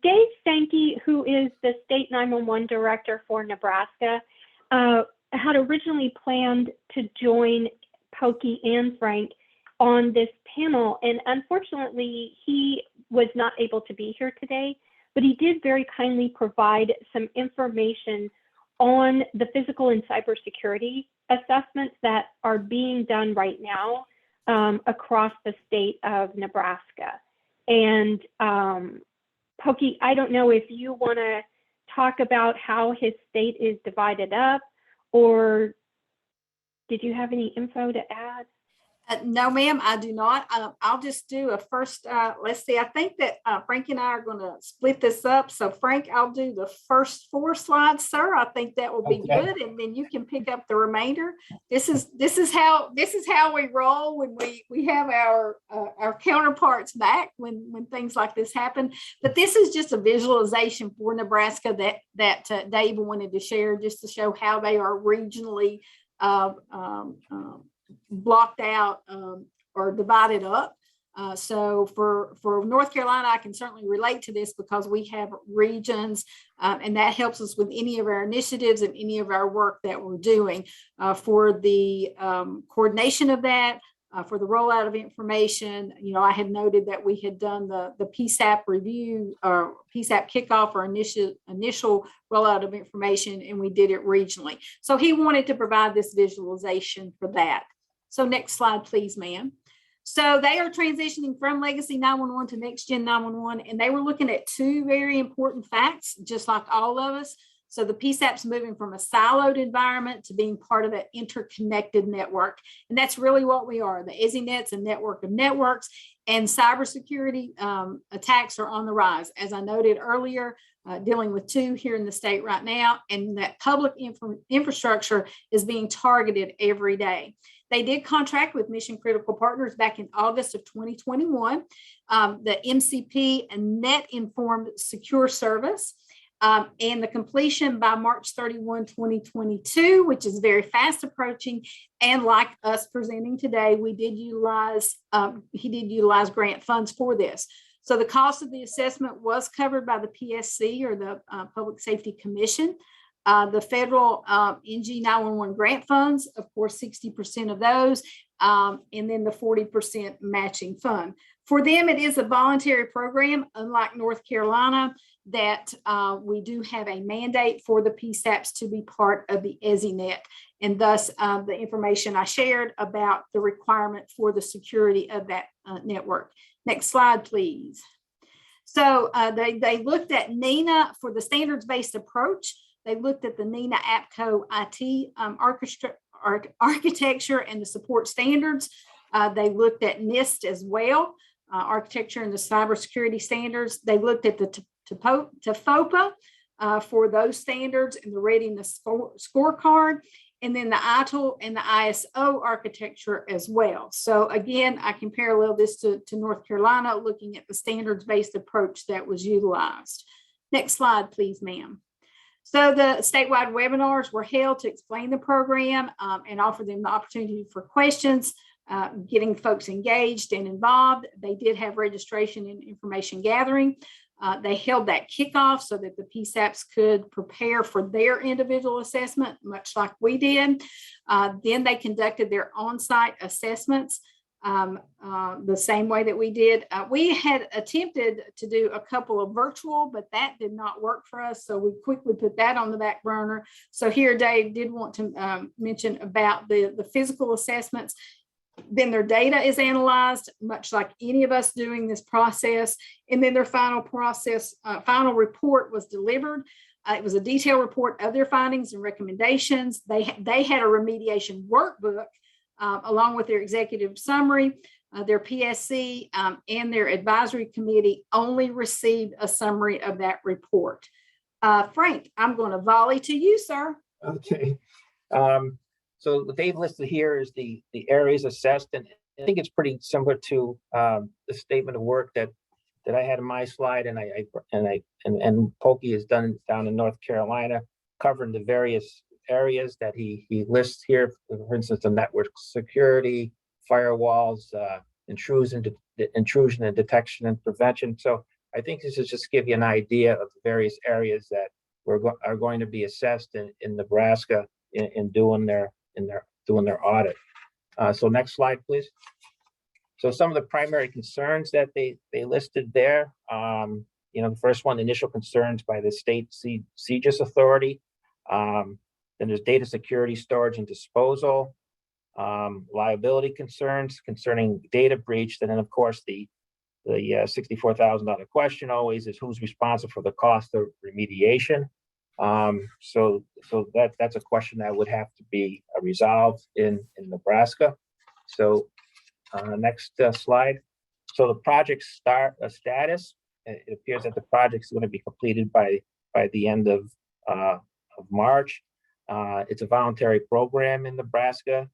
Dave Sankey, who is the State 911 Director for Nebraska, had originally planned to join Pokey and Frank on this panel, and unfortunately he was not able to be here today, but he did very kindly provide some information on the physical and cybersecurity assessments that are being done right now across the state of Nebraska. And Pokey, I don't know if you want to talk about how his state is divided up, or did you have any info to add? No, ma'am, I do not. I'll just do a first, let's see, I think that Frank and I are going to split this up. So Frank, I'll do the first 4 slides, sir. I think that will be good. And then you can pick up the remainder. This is how we roll when we have our counterparts back when things like this happen. But this is just a visualization for Nebraska that Dave wanted to share, just to show how they are regionally blocked out or divided up. So for North Carolina, I can certainly relate to this because we have regions and that helps us with any of our initiatives and any of our work that we're doing for the coordination of that, for the rollout of information. You know, I had noted that we had done the PSAP review or PSAP kickoff or initial rollout of information, and we did it regionally. So he wanted to provide this visualization for that. So next slide, please, ma'am. So they are transitioning from legacy 911 to next gen 911, and they were looking at 2 very important facts, just like all of us. So the PSAP's moving from a siloed environment to being part of an interconnected network. And that's really what we are. The ECCs, a network of networks, and cybersecurity attacks are on the rise. As I noted earlier, dealing with 2 here in the state right now, and that public infrastructure is being targeted every day. They did contract with mission critical partners back in August of 2021, the MCP and Net Informed Secure Service, and the completion by March 31, 2022, which is very fast approaching. And like us presenting today, he did utilize grant funds for this. So the cost of the assessment was covered by the PSC, or the Public Safety Commission. The federal NG 911 grant funds, of course, 60% of those, and then the 40% matching fund. For them, it is a voluntary program, unlike North Carolina, that we do have a mandate for the PSAPs to be part of the ECCnet, and thus the information I shared about the requirement for the security of that network. Next slide, please. So they looked at NANA for the standards-based approach. They looked at the NANA APCO IT architecture and the support standards. They looked at NIST as well, architecture and the cybersecurity standards. They looked at the TFOPA for those standards and the readiness scorecard, and then the ITIL and the ISO architecture as well. So again, I can parallel this to North Carolina, looking at the standards-based approach that was utilized. Next slide, please, ma'am. So the statewide webinars were held to explain the program and offer them the opportunity for questions, getting folks engaged and involved. They did have registration and information gathering. They held that kickoff so that the PSAPs could prepare for their individual assessment, much like we did. Then they conducted their on-site assessments the same way that we did. We had attempted to do a couple of virtual, but that did not work for us. So we quickly put that on the back burner. So here, Dave did want to mention about the physical assessments. Then their data is analyzed, much like any of us doing this process. And then their final report was delivered. It was a detailed report of their findings and recommendations. They had a remediation workbook along with their executive summary. Their PSC and their advisory committee only received a summary of that report. Frank, I'm going to volley to you, sir. Okay. So what they've listed here is the areas assessed, and I think it's pretty similar to the statement of work that I had in my slide, and Pokey has done down in North Carolina, covering the various areas that he lists here. For instance, the network security, firewalls, intrusion and detection and prevention. So I think this is just to give you an idea of the various areas that are going to be assessed in Nebraska in doing their audit. So next slide, please. So some of the primary concerns that they listed there, the first one, initial concerns by the state CJIS authority. Then there's data security, storage, and disposal, liability concerns concerning data breach. And then, of course, the $64,000 question always is who's responsible for the cost of remediation. So that's a question that would have to be resolved in Nebraska. So next slide. So the project status, it appears that the project is going to be completed by the end of March. It's a voluntary program in Nebraska.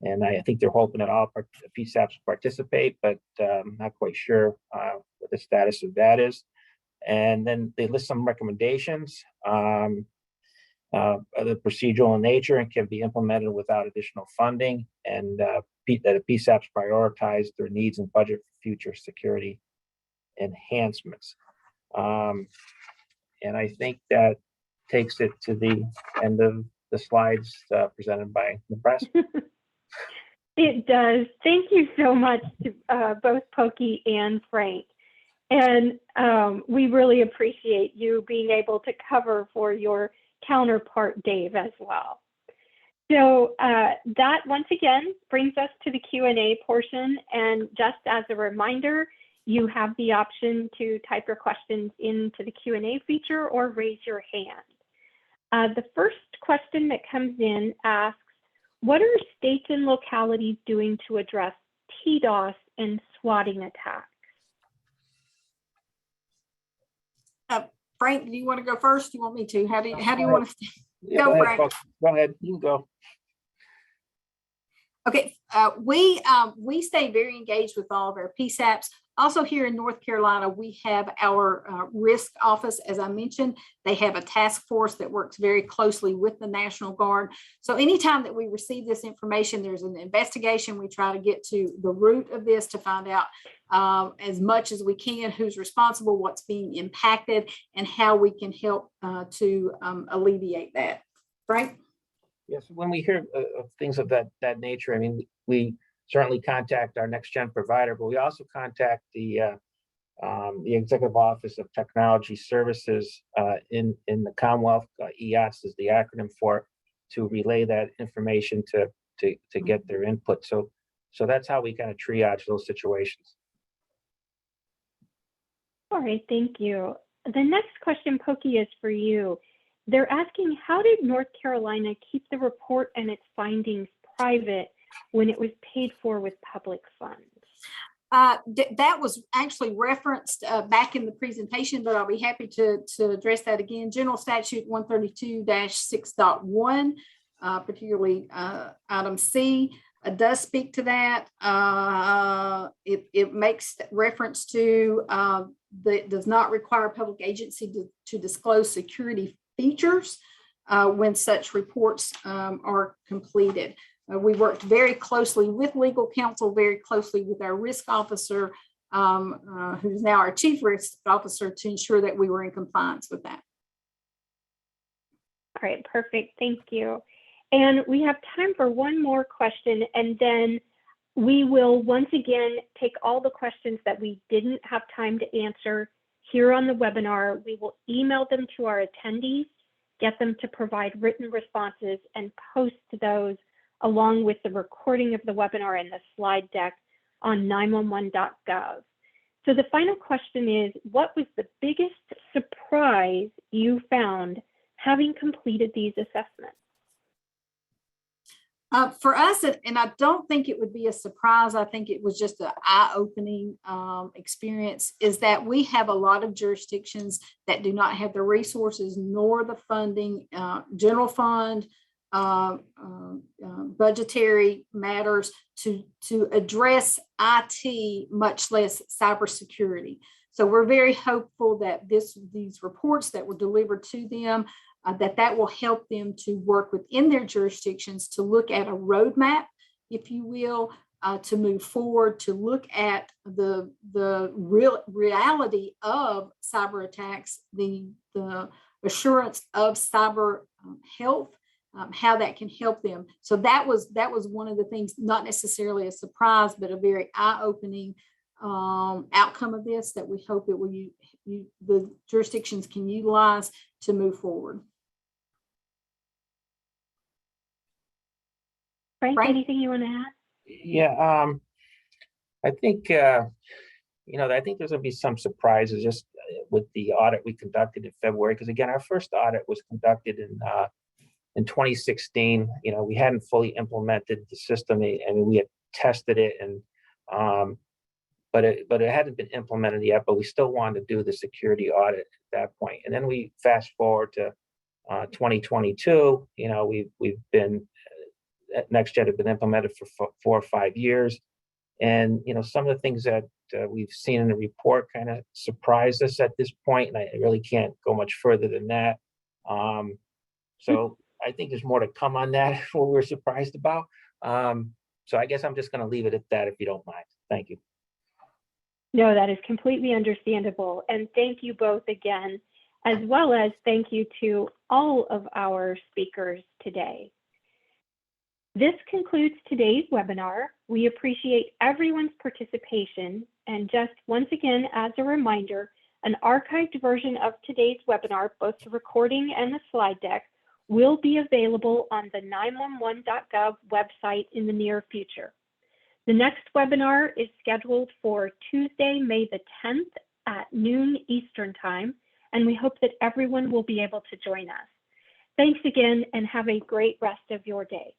And I think they're hoping that all PSAPs participate, but I'm not quite sure what the status of that is. And then they list some recommendations of the procedural in nature and can be implemented without additional funding, and that the PSAPs prioritize their needs and budget for future security enhancements. And I think that takes it to the end of the slides presented by Nebraska. It does. Thank you so much to both Pokey and Frank. And we really appreciate you being able to cover for your counterpart, Dave, as well. So that once again brings us to the Q&A portion. And just as a reminder, you have the option to type your questions into the Q&A feature or raise your hand. The first question that comes in asks, what are states and localities doing to address TDOS and swatting attacks? Frank, do you want to go first? Do you want me to? How do you want to go, Frank? Go ahead. You can go. Okay, we stay very engaged with all of our PSAPs. Also here in North Carolina, we have our risk office. As I mentioned, they have a task force that works very closely with the National Guard. So anytime that we receive this information, there's an investigation. We try to get to the root of this to find out as much as we can, who's responsible, what's being impacted, and how we can help to alleviate that. Frank? Yes, when we hear of things of that nature, I mean, we certainly contact our next gen provider, but we also contact the Executive Office of Technology Services in the Commonwealth. EOS is the acronym for it, to relay that information to get their input. So that's how we kind of triage those situations. All right, thank you. The next question, Pokey, is for you. They're asking, how did North Carolina keep the report and its findings private when it was paid for with public funds? That was actually referenced back in the presentation, but I'll be happy to address that again. General Statute 132-6.1, particularly item C, does speak to that. It makes reference to that does not require a public agency to disclose security features when such reports are completed. We worked very closely with legal counsel, very closely with our risk officer, who's now our chief risk officer, to ensure that we were in compliance with that. All right, perfect. Thank you. And we have time for one more question, and then we will once again take all the questions that we didn't have time to answer here on the webinar. We will email them to our attendees, get them to provide written responses, and post those along with the recording of the webinar and the slide deck on 911.gov. So the final question is, what was the biggest surprise you found having completed these assessments? For us, and I don't think it would be a surprise, I think it was just an eye-opening experience, is that we have a lot of jurisdictions that do not have the resources nor the funding, general fund, budgetary matters to address IT, much less cybersecurity. So we're very hopeful that these reports that were delivered to them, that will help them to work within their jurisdictions to look at a roadmap, if you will, to move forward, to look at the real reality of cyber attacks, the assurance of cyber health, how that can help them. So that was one of the things, not necessarily a surprise, but a very eye-opening outcome of this that we hope it will the jurisdictions can utilize to move forward. Frank, Frank? anything you want to add? Yeah, I think, I think there's gonna be some surprises just with the audit we conducted in February, because again, our first audit was conducted in 2016. We hadn't fully implemented the system. I mean, we had tested it but it hadn't been implemented yet, but we still wanted to do the security audit at that point. And then we fast forward to 2022, we've been, NextGen had been implemented for 4 or 5 years. And, some of the things that we've seen in the report kind of surprised us at this point, and I really can't go much further than that. So I think there's more to come on that, what we're surprised about. So I guess I'm just going to leave it at that if you don't mind. Thank you. No, that is completely understandable. And thank you both again, as well as thank you to all of our speakers today. This concludes today's webinar. We appreciate everyone's participation. And just once again, as a reminder, an archived version of today's webinar, both the recording and the slide deck, will be available on the 911.gov website in the near future. The next webinar is scheduled for Tuesday, May the 10th at noon Eastern Time, and we hope that everyone will be able to join us. Thanks again and have a great rest of your day.